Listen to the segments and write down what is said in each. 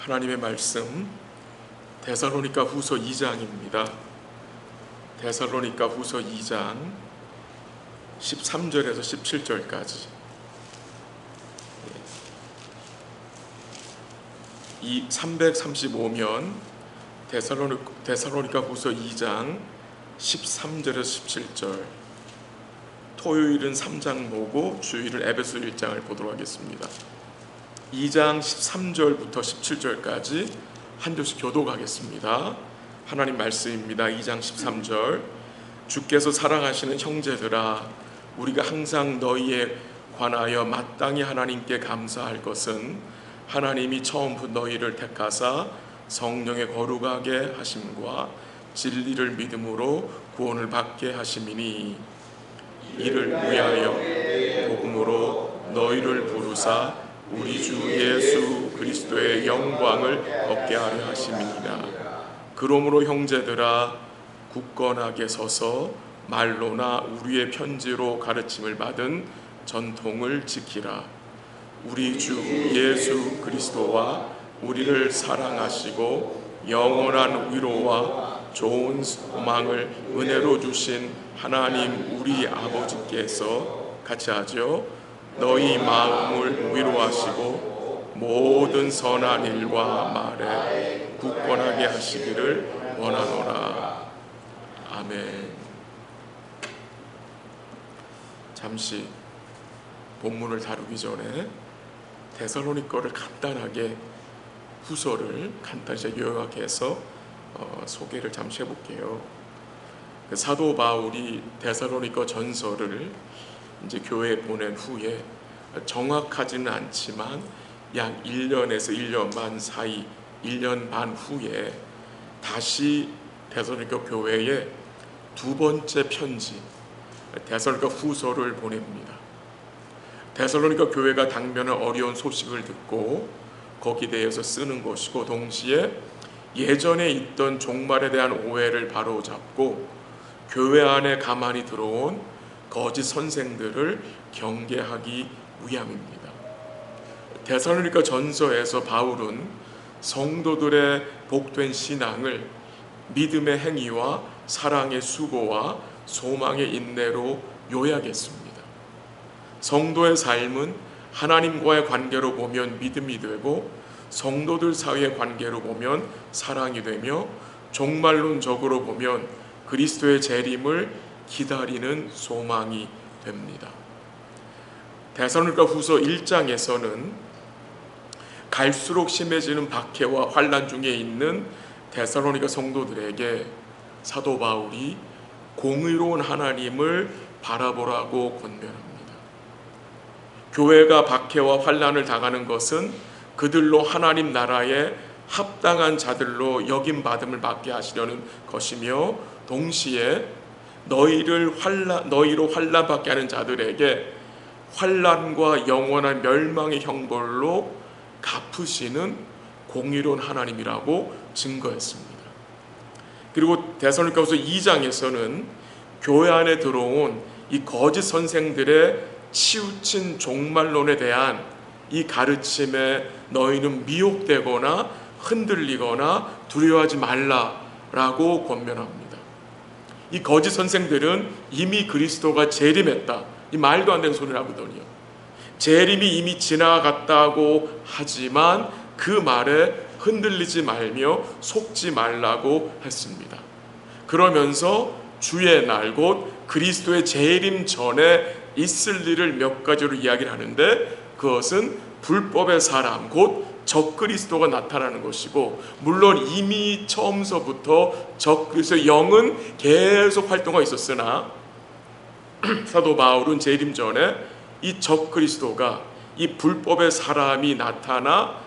하나님의 말씀 데살로니가 후서 2장입니다. 데살로니가 후서 2장 13절에서 17절까지. 이 335면 데살로니가 후서 2장 13절에서 17절, 토요일은 3장 보고 주일은 에베소 1장을 보도록 하겠습니다. 2장 13절부터 17절까지 한 절씩 교독하겠습니다. 하나님 말씀입니다. 2장 13절, 주께서 사랑하시는 형제들아, 우리가 항상 너희에 관하여 마땅히 하나님께 감사할 것은 하나님이 처음부터 너희를 택하사 성령의 거룩하게 하심과 진리를 믿음으로 구원을 받게 하심이니, 이를 위하여 복음으로 너희를 부르사 우리 주 예수 그리스도의 영광을 얻게 하려 하심이니라. 그러므로 형제들아, 굳건하게 서서 말로나 우리의 편지로 가르침을 받은 전통을 지키라. 우리 주 예수 그리스도와 우리를 사랑하시고 영원한 위로와 좋은 소망을 은혜로 주신 하나님 우리 아버지께서 같이 하죠. 너희 마음을 위로하시고 모든 선한 일과 말에 굳건하게 하시기를 원하노라. 아멘. 잠시 본문을 다루기 전에 데살로니가를 간단하게, 후서를 간단히 요약해서 소개를 잠시 해볼게요. 사도 바울이 데살로니가 전서를 이제 교회에 보낸 후에, 정확하지는 않지만 약 1년에서 1년 반 사이, 1년 반 후에 다시 데살로니가 교회에 두 번째 편지, 데살로니가 후서를 보냅니다. 데살로니가 교회가 당면한 어려운 소식을 듣고 거기에 대해서 쓰는 것이고, 동시에 예전에 있던 종말에 대한 오해를 바로잡고 교회 안에 가만히 들어온 거짓 선생들을 경계하기 위함입니다. 데살로니가 전서에서 바울은 성도들의 복된 신앙을 믿음의 행위와 사랑의 수고와 소망의 인내로 요약했습니다. 성도의 삶은 하나님과의 관계로 보면 믿음이 되고, 성도들 사이의 관계로 보면 사랑이 되며, 종말론적으로 보면 그리스도의 재림을 기다리는 소망이 됩니다. 데살로니가 후서 1장에서는 갈수록 심해지는 박해와 환난 중에 있는 데살로니가 성도들에게 사도 바울이 공의로운 하나님을 바라보라고 권면합니다. 교회가 박해와 환난을 당하는 것은 그들로 하나님 나라에 합당한 자들로 여김받음을 받게 하시려는 것이며, 동시에 너희로 환난받게 하는 자들에게 환난과 영원한 멸망의 형벌로 갚으시는 공의로운 하나님이라고 증거했습니다. 그리고 데살로니가후서 2장에서는 교회 안에 들어온 이 거짓 선생들의 치우친 종말론에 대한 이 가르침에 너희는 미혹되거나 흔들리거나 두려워하지 말라라고 권면합니다. 이 거짓 선생들은 이미 그리스도가 재림했다, 이 말도 안 되는 소리를 하거든요. 재림이 이미 지나갔다고 하지만 그 말에 흔들리지 말며 속지 말라고 했습니다. 그러면서 주의 날, 곧 그리스도의 재림 전에 있을 일을 몇 가지로 이야기를 하는데, 그것은 불법의 사람, 곧 적그리스도가 나타나는 것이고, 물론 이미 처음서부터 적그리스도의 영은 계속 활동하고 있었으나 사도 바울은 재림 전에 이 적그리스도가, 이 불법의 사람이 나타나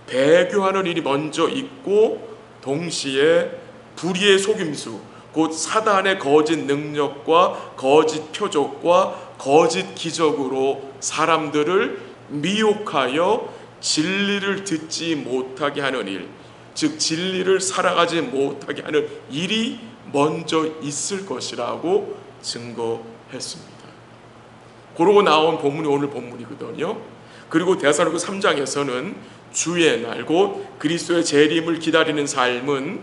배교하는 일이 먼저 있고, 동시에 불의의 속임수, 곧 사단의 거짓 능력과 거짓 표적과 거짓 기적으로 사람들을 미혹하여 진리를 듣지 못하게 하는 일, 즉 진리를 살아가지 못하게 하는 일이 먼저 있을 것이라고 증거했습니다. 그러고 나온 본문이 오늘 본문이거든요. 그리고 데살로니가 3장에서는 주의 날 곧 그리스도의 재림을 기다리는 삶은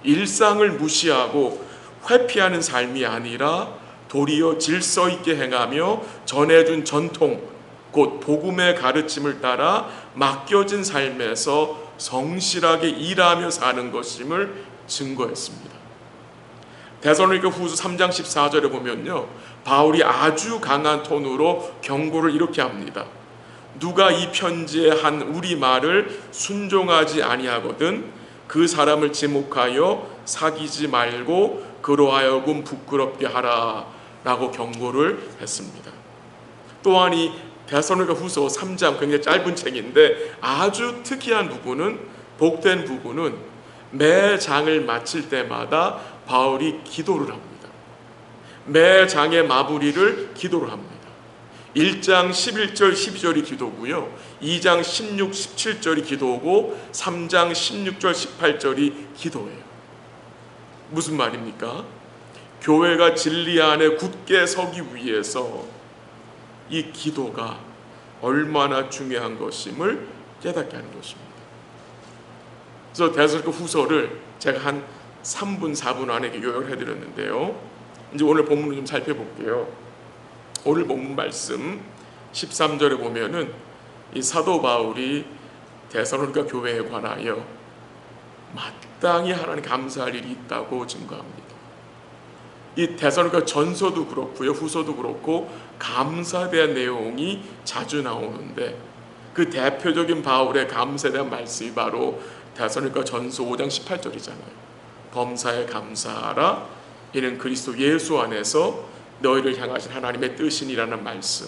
일상을 무시하고 회피하는 삶이 아니라 도리어 질서 있게 행하며 전해준 전통 곧 복음의 가르침을 따라 맡겨진 삶에서 성실하게 일하며 사는 것임을 증거했습니다. 데살로니가 후서 3장 14절에 보면요, 바울이 아주 강한 톤으로 경고를 이렇게 합니다. 누가 이 편지에 한 우리 말을 순종하지 아니하거든 그 사람을 지목하여 사귀지 말고 그로 하여금 부끄럽게 하라 라고 경고를 했습니다. 또한 이 데살로니가 후서 3장 굉장히 짧은 책인데 아주 특이한 부분은, 복된 부분은 매 장을 마칠 때마다 바울이 기도를 합니다. 매 장의 마무리를 기도를 합니다. 1장 11절 12절이 기도고요, 2장 16, 17절이 기도고 3장 16절 18절이 기도예요. 무슨 말입니까? 교회가 진리 안에 굳게 서기 위해서 이 기도가 얼마나 중요한 것임을 깨닫게 하는 것입니다. 그래서 데살로니가 후서를 제가 한 3분 4분 안에 요약을 해드렸는데요, 이제 오늘 본문을 좀 살펴볼게요. 오늘 본문 말씀 13절에 보면은 이 사도 바울이 데살로니가 교회에 관하여 마땅히 하나님 감사할 일이 있다고 증거합니다. 이 데살로니가 전서도 그렇고요, 후서도 그렇고 감사에 대한 내용이 자주 나오는데 그 대표적인 바울의 감사에 대한 말씀이 바로 데살로니가 전서 5장 18절이잖아요. 범사에 감사하라, 이는 그리스도 예수 안에서 너희를 향하신 하나님의 뜻이니라는 말씀.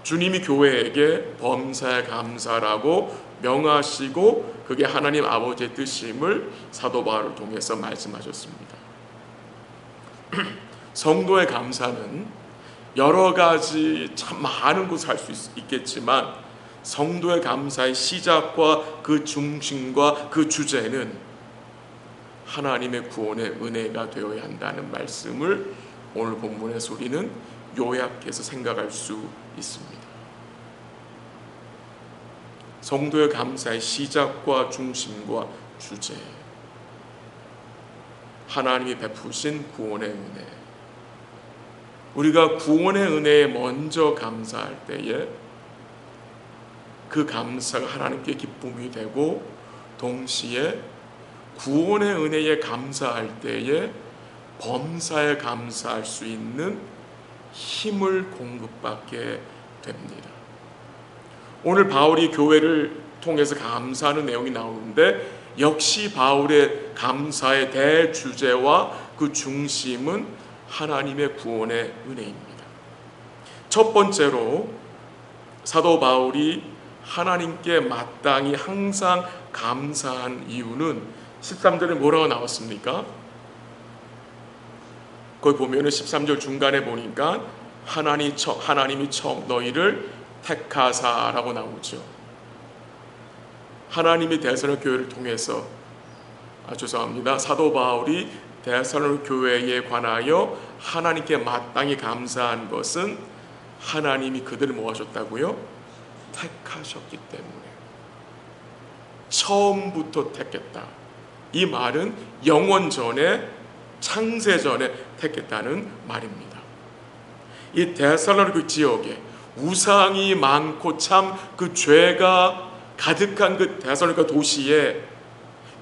주님이 교회에게 범사에 감사라고 명하시고 그게 하나님 아버지의 뜻임을 사도 바울을 통해서 말씀하셨습니다. 성도의 감사는 여러 가지 참 많은 곳을 할 수 있겠지만 성도의 감사의 시작과 그 중심과 그 주제는 하나님의 구원의 은혜가 되어야 한다는 말씀을 오늘 본문에서 우리는 요약해서 생각할 수 있습니다. 성도의 감사의 시작과 중심과 주제, 하나님이 베푸신 구원의 은혜. 우리가 구원의 은혜에 먼저 감사할 때에 그 감사가 하나님께 기쁨이 되고 동시에 구원의 은혜에 감사할 때에 범사에 감사할 수 있는 힘을 공급받게 됩니다. 오늘 바울이 교회를 통해서 감사하는 내용이 나오는데 역시 바울의 감사의 대주제와 그 중심은 하나님의 구원의 은혜입니다. 첫 번째로 사도 바울이 하나님께 마땅히 항상 감사한 이유는 13절에 뭐라고 나왔습니까? 거기 보면은 13절 중간에 보니까 하나님이 처음 너희를 택하사라고 나오죠. 하나님이 데살로니가 교회를 통해서 죄송합니다. 사도 바울이 데살로니가 교회에 관하여 하나님께 마땅히 감사한 것은 하나님이 그들을 뭐 하셨다고요? 택하셨기 때문에. 처음부터 택했다. 이 말은 영원 전에, 창세 전에 택했다는 말입니다. 이 데살로니가 지역에 우상이 많고 참 그 죄가 가득한 그 데살로니가 도시에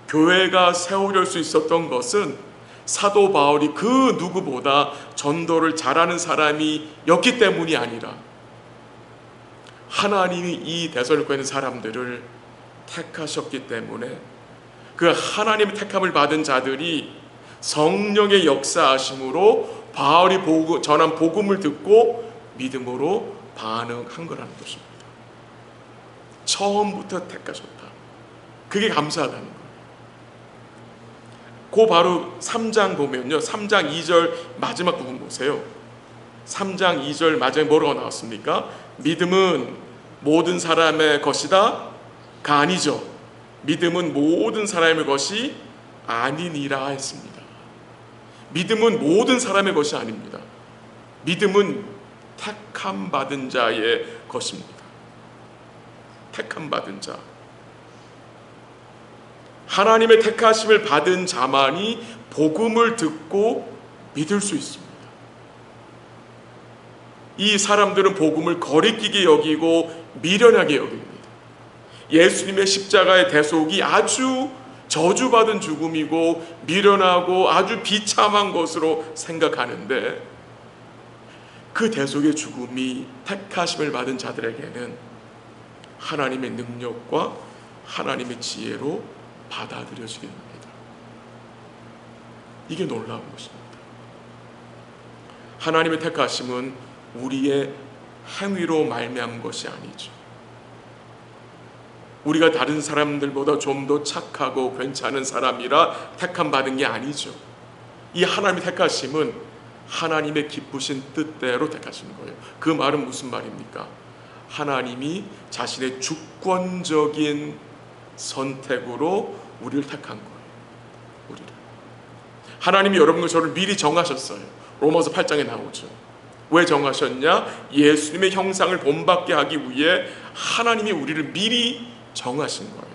교회가 세워질 수 있었던 것은 사도 바울이 그 누구보다 전도를 잘하는 사람이었기 때문이 아니라 하나님이 이 데살로니가에 있는 사람들을 택하셨기 때문에 그 하나님의 택함을 받은 자들이 성령의 역사하심으로 바울이 전한 복음을 듣고 믿음으로 반응한 거라는 것입니다. 처음부터 택하셨다. 그게 감사하다는 거예요. 그 바로 3장 보면요, 3장 2절 마지막 부분 보세요. 3장 2절 마지막에 뭐라고 나왔습니까? 믿음은 모든 사람의 것이다? 가 아니죠. 믿음은 모든 사람의 것이 아니니라 했습니다. 믿음은 모든 사람의 것이 아닙니다. 믿음은 택함 받은 자의 것입니다. 택함 받은 자. 하나님의 택하심을 받은 자만이 복음을 듣고 믿을 수 있습니다. 이 사람들은 복음을 거리끼게 여기고 미련하게 여깁니다. 예수님의 십자가의 대속이 아주 저주받은 죽음이고 미련하고 아주 비참한 것으로 생각하는데, 그 대속의 죽음이 택하심을 받은 자들에게는 하나님의 능력과 하나님의 지혜로 받아들여지게 됩니다. 이게 놀라운 것입니다. 하나님의 택하심은 우리의 행위로 말미암은 것이 아니죠. 우리가 다른 사람들보다 좀 더 착하고 괜찮은 사람이라 택함 받은 게 아니죠. 이 하나님의 택하심은 하나님의 기쁘신 뜻대로 택하시는 거예요. 그 말은 무슨 말입니까? 하나님이 자신의 주권적인 선택으로 우리를 택한 거예요. 우리를. 하나님이 여러분과 저를 미리 정하셨어요. 로마서 8장에 나오죠. 왜 정하셨냐? 예수님의 형상을 본받게 하기 위해 하나님이 우리를 미리 정하신 거예요.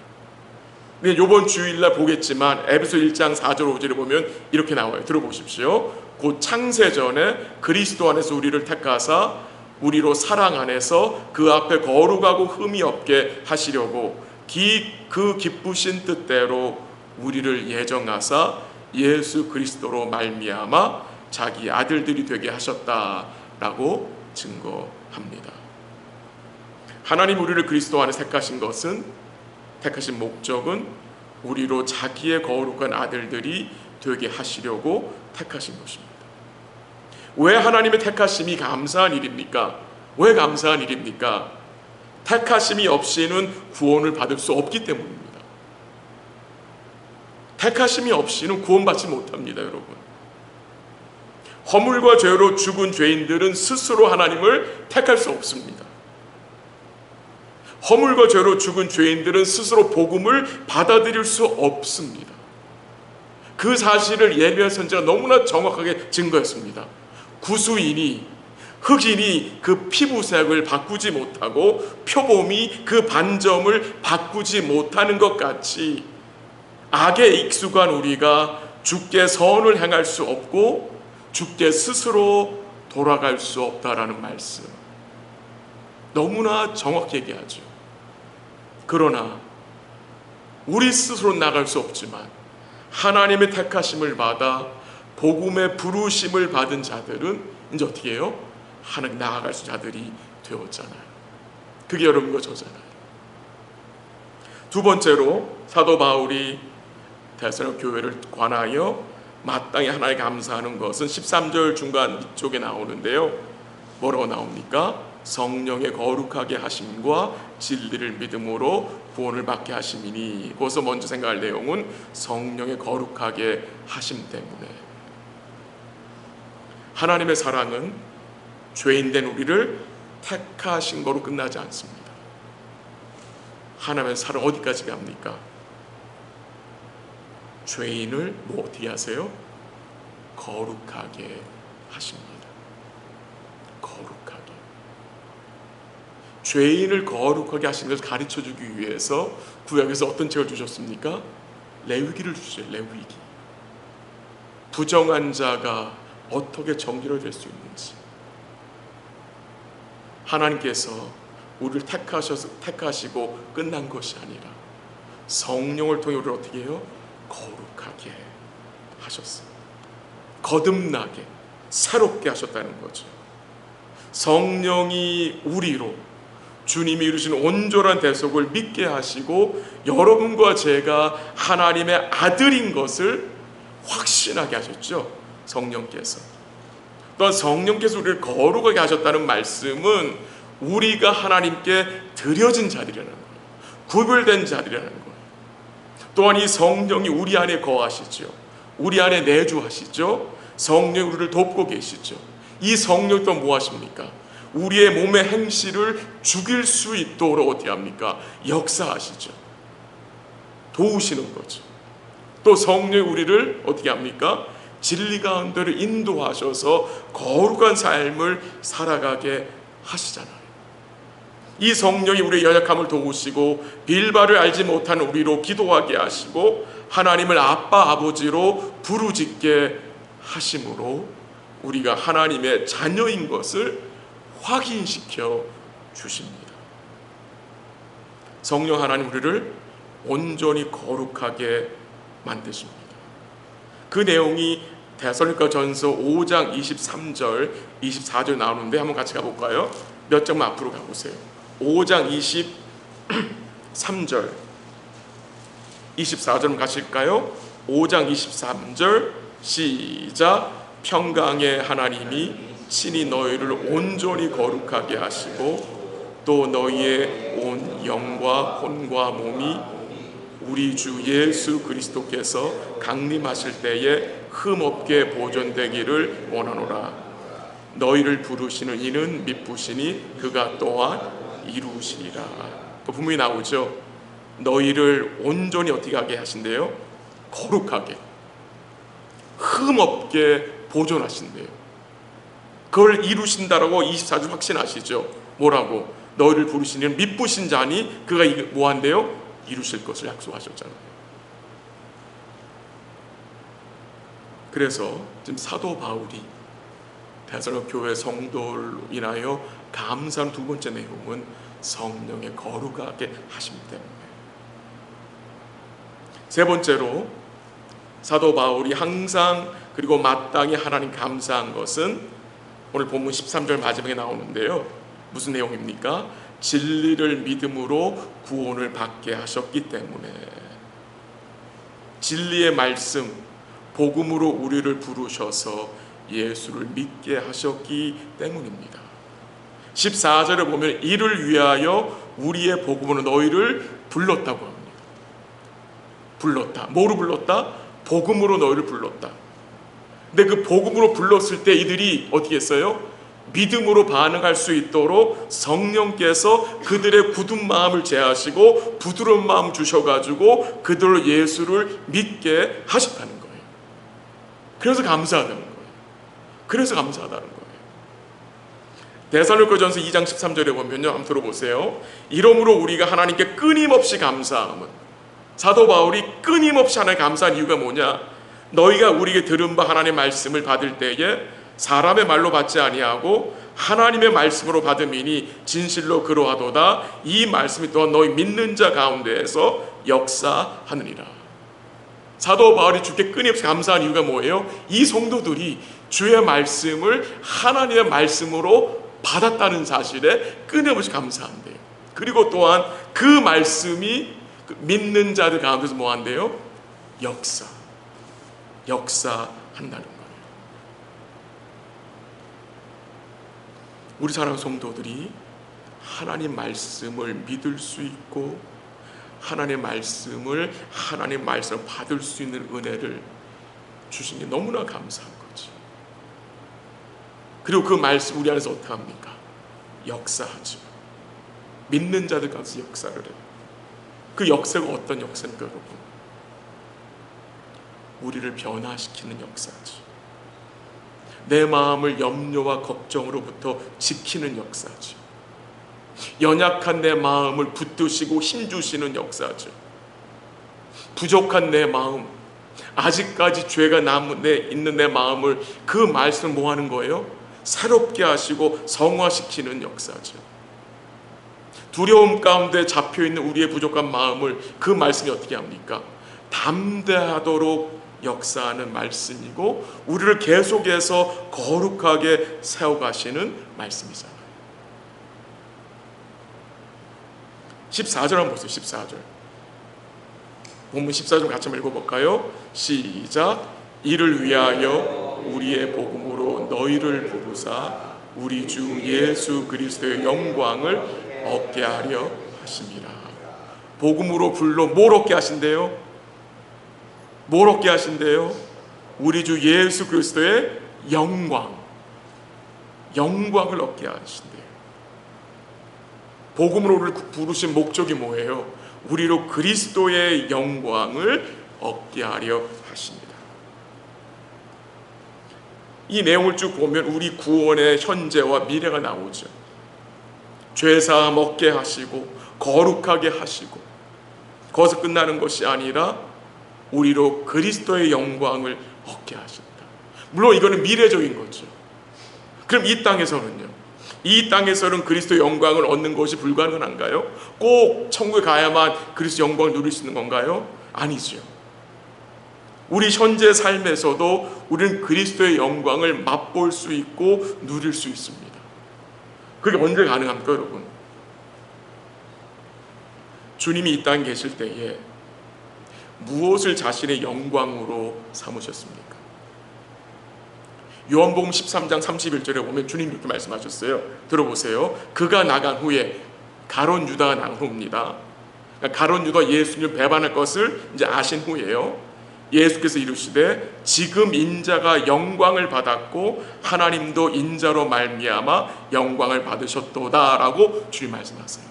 근데 이번 주일날 보겠지만 에베소 1장 4절 5절에 보면 이렇게 나와요. 들어보십시오. 곧 창세전에 그리스도 안에서 우리를 택하사 우리로 사랑 안에서 그 앞에 거룩하고 흠이 없게 하시려고 그 기쁘신 뜻대로 우리를 예정하사 예수 그리스도로 말미암아 자기 아들들이 되게 하셨다라고 증거합니다. 하나님 우리를 그리스도 안에 택하신 목적은 우리로 자기의 거룩한 아들들이 되게 하시려고 택하신 것입니다. 왜 하나님의 택하심이 감사한 일입니까? 왜 감사한 일입니까? 택하심이 없이는 구원을 받을 수 없기 때문입니다. 택하심이 없이는 구원받지 못합니다, 여러분. 허물과 죄로 죽은 죄인들은 스스로 하나님을 택할 수 없습니다. 허물과 죄로 죽은 죄인들은 스스로 복음을 받아들일 수 없습니다. 그 사실을 예레미야 선지자가 너무나 정확하게 증거했습니다. 구수인이, 흑인이 그 피부색을 바꾸지 못하고 표범이 그 반점을 바꾸지 못하는 것 같이 악에 익숙한 우리가 주께 선을 행할 수 없고 주께 스스로 돌아갈 수 없다라는 말씀, 너무나 정확히 얘기하죠. 그러나 우리 스스로 나갈 수 없지만 하나님의 택하심을 받아 복음의 부르심을 받은 자들은 이제 어떻게 해요? 하나님 나아갈 수 자들이 되었잖아요. 그게 여러분과 저잖아요. 두 번째로 사도 바울이 데살로니가 교회를 관하여 마땅히 하나님께 감사하는 것은 13절 중간 쪽에 나오는데요. 뭐라고 나옵니까? 성령의 거룩하게 하심과 진리를 믿음으로 구원을 받게 하심이니. 거기서 먼저 생각할 내용은 성령의 거룩하게 하심 때문에. 하나님의 사랑은 죄인된 우리를 택하신 거로 끝나지 않습니다. 하나님의 사랑 어디까지 갑니까? 죄인을 어떻게 하세요? 거룩하게 하십니다. 거룩하게. 죄인을 거룩하게 하시는 것을 가르쳐주기 위해서 구약에서 어떤 책을 주셨습니까? 레위기를 주셨어요. 레위기. 부정한 자가 어떻게 정죄로 될 수 있는지. 하나님께서 우리를 택하시고 끝난 것이 아니라 성령을 통해 우리를 어떻게 해요? 거룩하게 하셨습니다. 거듭나게, 새롭게 하셨다는 거죠. 성령이 우리로 주님이 이루신 온전한 대속을 믿게 하시고 여러분과 제가 하나님의 아들인 것을 확신하게 하셨죠. 성령께서. 또한 성령께서 우리를 거룩하게 하셨다는 말씀은 우리가 하나님께 드려진 자들이라는 거예요. 구별된 자들이라는 거예요. 또한 이 성령이 우리 안에 거하시죠. 우리 안에 내주하시죠. 성령이 우리를 돕고 계시죠. 이 성령이 또 뭐 하십니까? 우리의 몸의 행실을 죽일 수 있도록 어떻게 합니까? 역사하시죠. 도우시는 거죠. 또 성령이 우리를 어떻게 합니까? 진리 가운데로 인도하셔서 거룩한 삶을 살아가게 하시잖아요. 이 성령이 우리의 연약함을 도우시고 빌바를 알지 못하는 우리로 기도하게 하시고 하나님을 아빠 아버지로 부르짖게 하심으로 우리가 하나님의 자녀인 것을 확인시켜 주십니다. 성령 하나님 우리를 온전히 거룩하게 만드십니다. 그 내용이 데살로니가전서 5장 23절 24절 나오는데 한번 같이 가볼까요? 몇 장만 앞으로 가보세요. 5장 23절 24절 가실까요? 5장 23절 시작. 평강의 하나님이 친히 너희를 온전히 거룩하게 하시고 또 너희의 온 영과 혼과 몸이 우리 주 예수 그리스도께서 강림하실 때에 흠없게 보존되기를 원하노라. 너희를 부르시는 이는 미쁘시니 그가 또한 이루시리라. 분명히 나오죠. 너희를 온전히 어떻게 하게 하신대요? 거룩하게, 흠없게 보존하신대요. 그걸 이루신다라고 24절 확신하시죠. 뭐라고? 너희를 부르시는 미쁘신 자니 그가 뭐한대요? 이루실 것을 약속하셨잖아요. 그래서 지금 사도 바울이 데살로니가 교회 성도를 인하여 감사한 두 번째 내용은 성령의 거룩하게 하심 때문에. 세 번째로 사도 바울이 항상 그리고 마땅히 하나님 감사한 것은 오늘 본문 13절 마지막에 나오는데요. 무슨 내용입니까? 진리를 믿음으로 구원을 받게 하셨기 때문에. 진리의 말씀, 복음으로 우리를 부르셔서 예수를 믿게 하셨기 때문입니다. 14절에 보면 이를 위하여 우리의 복음으로 너희를 불렀다고 합니다. 불렀다. 뭐로 불렀다? 복음으로 너희를 불렀다. 근데 그 복음으로 불렀을 때 이들이 어떻게 했어요? 믿음으로 반응할 수 있도록 성령께서 그들의 굳은 마음을 제하시고 부드러운 마음 주셔가지고 그들로 예수를 믿게 하셨다는 거예요. 그래서 감사하다는 거예요. 그래서 감사하다는 거예요. 데살로니가전서 2장 13절에 보면요, 한번 들어보세요. 이러므로 우리가 하나님께 끊임없이 감사함은, 사도 바울이 끊임없이 하나님께 감사한 이유가 뭐냐? 너희가 우리에게 들은 바 하나님의 말씀을 받을 때에 사람의 말로 받지 아니하고 하나님의 말씀으로 받음이니 진실로 그러하도다. 이 말씀이 또한 너희 믿는 자 가운데에서 역사하느니라. 사도 바울이 주께 끊임없이 감사한 이유가 뭐예요? 이 성도들이 주의 말씀을 하나님의 말씀으로 받았다는 사실에 끊임없이 감사한대요. 그리고 또한 그 말씀이 믿는 자들 가운데서 뭐한대요? 역사한다는 거예요. 우리 사랑하는 성도들이 하나님 말씀을 믿을 수 있고 하나님의 말씀을 받을 수 있는 은혜를 주신 게 너무나 감사한 거지. 그리고 그 말씀 우리 안에서 어떻게 합니까? 역사하죠. 믿는 자들 가운데서 역사를 해요. 그 역사가 어떤 역사입니까, 여러분? 우리를 변화시키는 역사죠. 내 마음을 염려와 걱정으로부터 지키는 역사죠. 연약한 내 마음을 붙드시고 힘주시는 역사죠. 부족한 내 마음, 아직까지 죄가 있는 내 마음을 그 말씀을 뭐 하는 거예요? 새롭게 하시고 성화시키는 역사죠. 두려움 가운데 잡혀있는 우리의 부족한 마음을 그 말씀이 어떻게 합니까? 담대하도록 역사하는 말씀이고 우리를 계속해서 거룩하게 세워가시는 말씀이잖아요. 14절 한번 보세요. 14절 본문 14절 같이 한번 읽어볼까요? 시작. 이를 위하여 우리의 복음으로 너희를 부르사 우리 주 예수 그리스도의 영광을 얻게 하려 하십니다. 복음으로 불러 뭘 얻게 하신대요? 뭘 얻게 하신대요? 우리 주 예수 그리스도의 영광을 얻게 하신대요. 복음으로 우리를 부르신 목적이 뭐예요? 우리로 그리스도의 영광을 얻게 하려 하십니다. 이 내용을 쭉 보면 우리 구원의 현재와 미래가 나오죠. 죄사함 얻게 하시고 거룩하게 하시고, 거기서 끝나는 것이 아니라 우리로 그리스도의 영광을 얻게 하셨다. 물론 이거는 미래적인 거죠. 그럼 이 땅에서는요? 이 땅에서는 그리스도의 영광을 얻는 것이 불가능한가요? 꼭 천국에 가야만 그리스도 영광을 누릴 수 있는 건가요? 아니죠. 우리 현재 삶에서도 우리는 그리스도의 영광을 맛볼 수 있고 누릴 수 있습니다. 그게 언제 가능합니까, 여러분? 주님이 이 땅에 계실 때에 무엇을 자신의 영광으로 삼으셨습니까? 요한복음 13장 31절에 보면 주님이 이렇게 말씀하셨어요. 들어보세요. 그가 나간 후에, 가룟 유다가 나간 후입니다. 가룟 유다가 예수님을 배반할 것을 이제 아신 후에요. 예수께서 이르시되 지금 인자가 영광을 받았고 하나님도 인자로 말미암아 영광을 받으셨도다라고 주님 말씀하세요.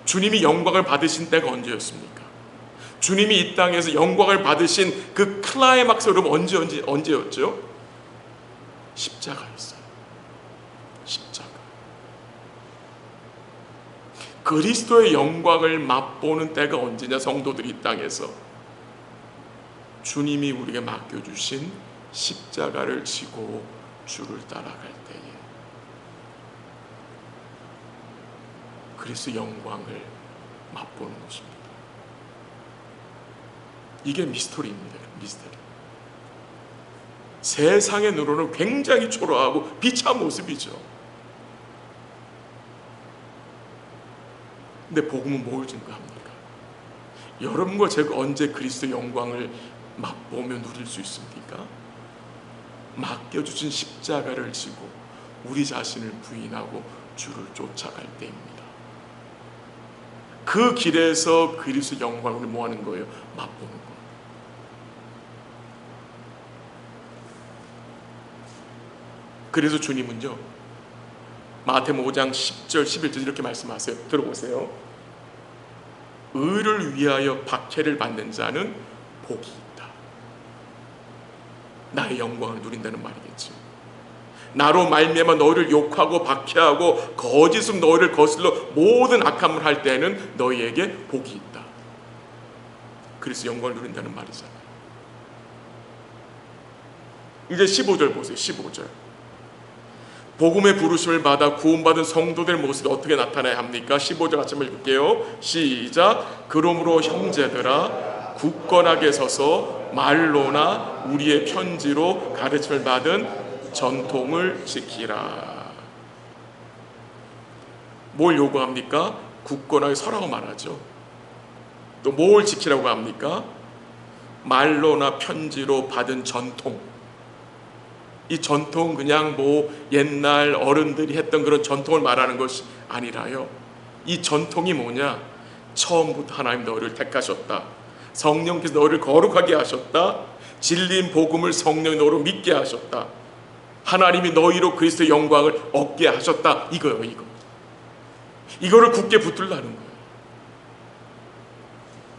주님이 영광을 받으신 때가 언제였습니까? 주님이 이 땅에서 영광을 받으신 그 클라이막스, 여러분 언제였죠? 십자가였어요. 십자가. 그리스도의 영광을 맛보는 때가 언제냐, 성도들이 이 땅에서 주님이 우리에게 맡겨주신 십자가를 지고 주를 따라갈 때에 그리스도의 영광을 맛보는 것입니다. 이게 미스터리입니다. 미스터리. 세상의 눈으로는 굉장히 초라하고 비참한 모습이죠. 근데 복음은 뭘 증거합니까? 여러분과 제가 언제 그리스도의 영광을 맛보며 누릴 수 있습니까? 맡겨주신 십자가를 지고 우리 자신을 부인하고 주를 쫓아갈 때입니다. 그 길에서 그리스도의 영광을 뭐하는 거예요? 맛보는 거예요. 그래서 주님은요, 마태복음 5장 10절 11절 이렇게 말씀하세요. 들어보세요. 의를 위하여 박해를 받는 자는 복이 있다. 나의 영광을 누린다는 말이겠죠. 나로 말미암아 너희를 욕하고 박해하고 거짓으로 너희를 거슬러 모든 악함을 할 때는 너희에게 복이 있다. 그래서 영광을 누린다는 말이잖아요. 이제 15절 보세요. 15절. 복음의 부르심을 받아 구원받은 성도들의 모습이 어떻게 나타나야 합니까? 15절 같이 한번 읽을게요. 시작. 그러므로 형제들아 굳건하게 서서 말로나 우리의 편지로 가르침을 받은 전통을 지키라. 뭘 요구합니까? 굳건하게 서라고 말하죠. 또 뭘 지키라고 합니까? 말로나 편지로 받은 전통. 이 전통은 그냥 뭐 옛날 어른들이 했던 그런 전통을 말하는 것이 아니라요, 이 전통이 뭐냐? 처음부터 하나님 너희를 택하셨다. 성령께서 너희를 거룩하게 하셨다. 진리인 복음을 성령이 너희로 믿게 하셨다. 하나님이 너희로 그리스도의 영광을 얻게 하셨다. 이거요, 이거. 이거를 굳게 붙들라는 거예요.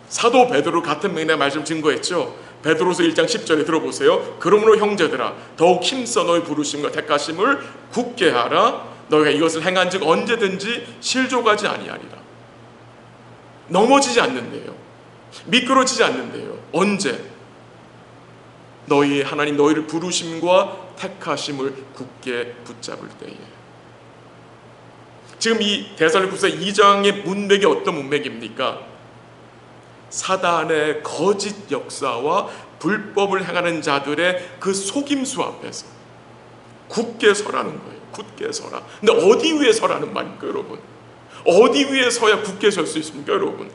사도 베드로 같은 맥락의 말씀 증거했죠. 베드로서 1장 10절에 들어보세요. 그러므로 형제들아 더욱 힘써 너희 부르심과 택하심을 굳게 하라. 너희가 이것을 행한즉 언제든지 실족하지 아니하리라. 넘어지지 않는데요, 미끄러지지 않는데요. 언제? 너희 하나님 너희를 부르심과 택하심을 굳게 붙잡을 때에. 지금 이 데살로니가서 2장의 문맥이 어떤 문맥입니까? 사단의 거짓 역사와 불법을 행하는 자들의 그 속임수 앞에서 굳게 서라는 거예요. 굳게 서라. 근데 어디 위에 서라는 말입니까, 여러분? 어디 위에 서야 굳게 설 수 있습니까, 여러분?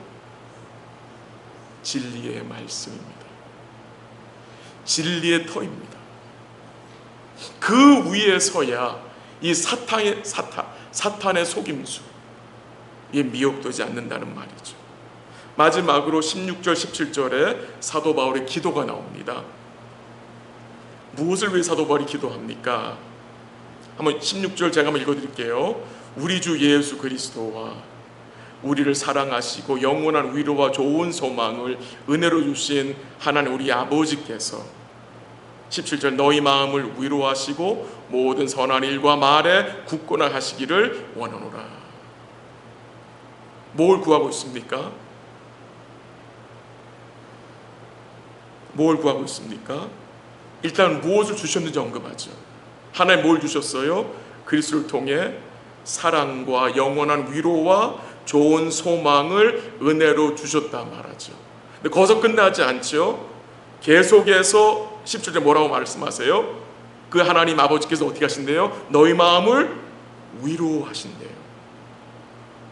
진리의 말씀입니다. 진리의 터입니다. 그 위에 서야 이 사탄의 속임수, 이게 미혹되지 않는다는 말이죠. 마지막으로 16절 17절에 사도 바울의 기도가 나옵니다. 무엇을 위해 사도 바울이 기도합니까? 한번 16절 제가 한번 읽어드릴게요. 우리 주 예수 그리스도와 우리를 사랑하시고 영원한 위로와 좋은 소망을 은혜로 주신 하나님 우리 아버지께서 17절 너희 마음을 위로하시고 모든 선한 일과 말에 굳건하 하시기를 원하노라. 뭘 구하고 있습니까? 뭘 구하고 있습니까? 일단 무엇을 주셨는지 언급하죠. 하나님 뭘 주셨어요? 그리스도를 통해 사랑과 영원한 위로와 좋은 소망을 은혜로 주셨다 말하죠. 근데 거기서 끝나지 않죠. 계속해서 17절에 뭐라고 말씀하세요? 그 하나님 아버지께서 어떻게 하신대요? 너희 마음을 위로하신대요.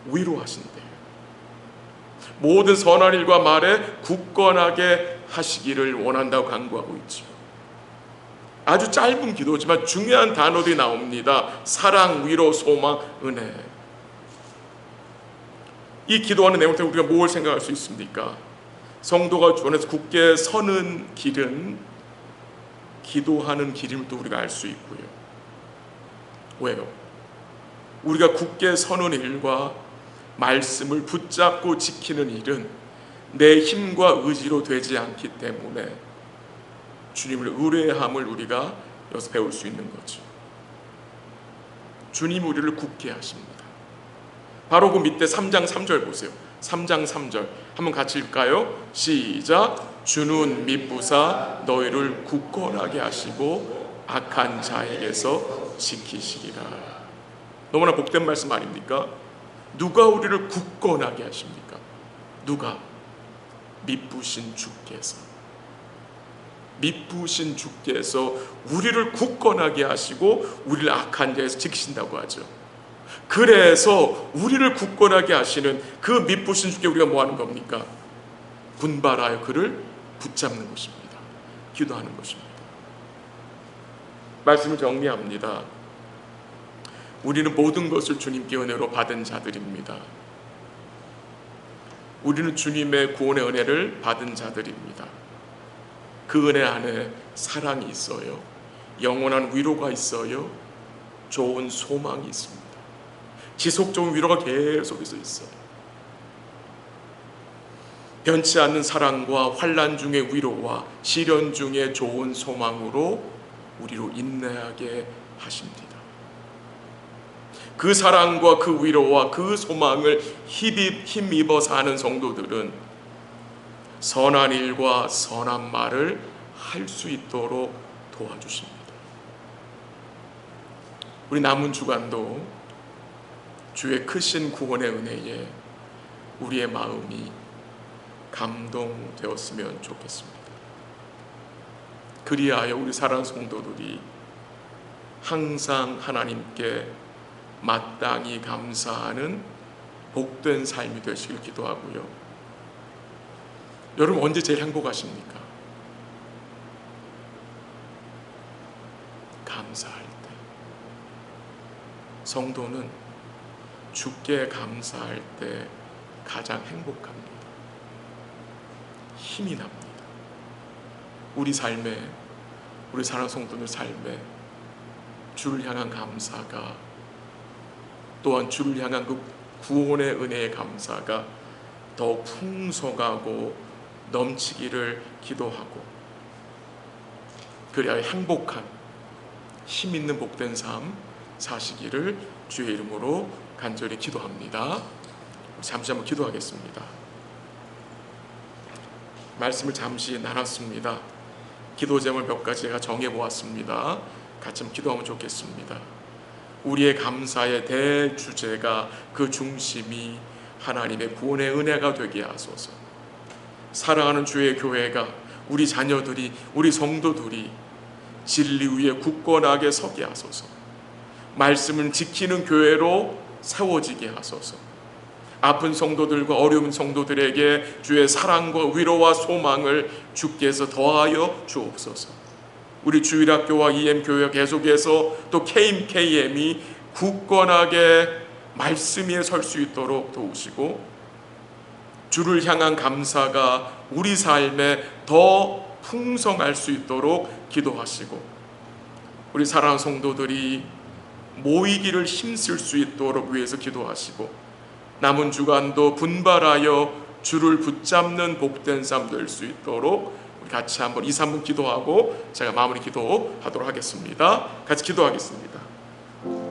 위로하신대요. 모든 선한 일과 말에 굳건하게 하시기를 원한다고 강구하고 있죠. 아주 짧은 기도지만 중요한 단어들이 나옵니다. 사랑, 위로, 소망, 은혜. 이 기도하는 내용 때문에 우리가 뭘 생각할 수 있습니까? 성도가 주 안에서 굳게 서는 길은 기도하는 길임을 또 우리가 알 수 있고요. 왜요? 우리가 굳게 서는 일과 말씀을 붙잡고 지키는 일은 내 힘과 의지로 되지 않기 때문에 주님을 의뢰함을 우리가 여기서 배울 수 있는 거죠. 주님 우리를 굳게 하십니다. 바로 그 밑에 3장 3절 보세요. 3장 3절 한번 같이 읽을까요? 시작. 주는 미쁘사 너희를 굳건하게 하시고 악한 자에게서 지키시리라. 너무나 복된 말씀 아닙니까? 누가 우리를 굳건하게 하십니까? 누가? 미쁘신 주께서. 미쁘신 주께서 우리를 굳건하게 하시고 우리를 악한 자에서 지키신다고 하죠. 그래서 우리를 굳건하게 하시는 그 미쁘신 주께 우리가 뭐 하는 겁니까? 분발하여 그를 붙잡는 것입니다. 기도하는 것입니다. 말씀을 정리합니다. 우리는 모든 것을 주님께 은혜로 받은 자들입니다. 우리는 주님의 구원의 은혜를 받은 자들입니다. 그 은혜 안에 사랑이 있어요. 영원한 위로가 있어요. 좋은 소망이 있습니다. 지속적인 위로가 계속해서 있어요. 변치 않는 사랑과 환난 중의 위로와 시련 중의 좋은 소망으로 우리로 인내하게 하십니다. 그 사랑과 그 위로와 그 소망을 힘입어 사는 성도들은 선한 일과 선한 말을 할 수 있도록 도와주십니다. 우리 남은 주간도 주의 크신 구원의 은혜에 우리의 마음이 감동되었으면 좋겠습니다. 그리하여 우리 사랑하는 성도들이 항상 하나님께 마땅히 감사하는 복된 삶이 되시길 기도하고요. 여러분 언제 제일 행복하십니까? 감사할 때. 성도는 주께 감사할 때 가장 행복합니다. 힘이 납니다. 우리 삶에, 우리 사랑하는 성도들 삶에 주를 향한 감사가, 또한 주를 향한 그 구원의 은혜의 감사가 더욱 풍성하고 넘치기를 기도하고, 그래야 행복한 힘 있는 복된 삶 사시기를 주의 이름으로 간절히 기도합니다. 잠시 한번 기도하겠습니다. 말씀을 잠시 나눴습니다. 기도 제목을 몇 가지 제가 정해보았습니다. 같이 한번 기도하면 좋겠습니다. 우리의 감사의 대주제가, 그 중심이 하나님의 구원의 은혜가 되게 하소서. 사랑하는 주의 교회가, 우리 자녀들이, 우리 성도들이 진리 위에 굳건하게 서게 하소서. 말씀을 지키는 교회로 세워지게 하소서. 아픈 성도들과 어려운 성도들에게 주의 사랑과 위로와 소망을 주께서 더하여 주옵소서. 우리 주일학교와 EM교회가 계속해서 또 KM이 굳건하게 말씀 위에 설 수 있도록 도우시고, 주를 향한 감사가 우리 삶에 더 풍성할 수 있도록 기도하시고, 우리 사랑하는 성도들이 모이기를 힘쓸 수 있도록 위해서 기도하시고, 남은 주간도 분발하여 주를 붙잡는 복된 삶 될 수 있도록 우리 같이 한번 2, 3분 기도하고 제가 마무리 기도하도록 하겠습니다. 같이 기도하겠습니다.